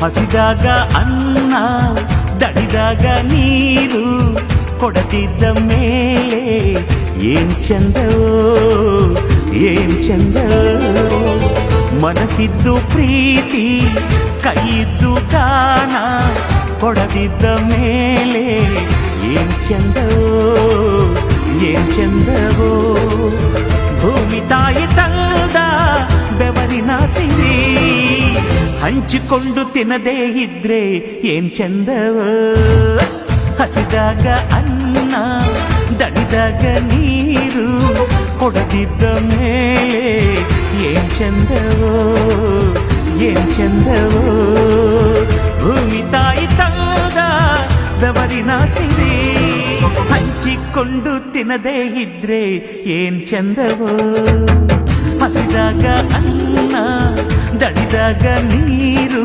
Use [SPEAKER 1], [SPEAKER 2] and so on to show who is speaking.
[SPEAKER 1] ಹಸಿದಾಗ ಅನ್ನ ದಡಿದಾಗ ನೀರು ಕೊಡದಿದ್ದ ಮೇಲೆ ಏನ್ ಚಂದವೋ ಏನ್ ಚಂದವೋ ಮನಸ್ಸಿದ್ದು ಪ್ರೀತಿ ಕೈಯಿದ್ದು ದಾನ ಕೊಡದಿದ್ದ ಮೇಲೆ ಏನ್ ಚಂದವೋ ಏನ್ ಚಂದವೋ ಭೂಮಿ ತಾಯಿ ತಂದ ಬೆವರಿನ ಸಿರಿ ಹಂಚಿಕೊಂಡು ತಿನ್ನದೇ ಇದ್ರೆ ಏನ್ ಚಂದವೋ ಹಸಿದಾಗ ಅನ್ನ ದಣಿದಾಗ ನೀರು ಕೊಡದಿದ್ದ ಮೇಲೆ ಏನ್ ಚಂದವೋ ಏನ್ ಚಂದವೋ ಭೂಮಿ ತಾಯಿ ತಂದ ಬೆವರಿನ ಸಿರಿ ಹಂಚಿಕೊಂಡು ತಿನ್ನದೇ ಇದ್ರೆ ಏನ್ ಚಂದವೋ ಹಸಿದಾಗ ಅನ್ನ ದಣಿದಾಗ ನೀರು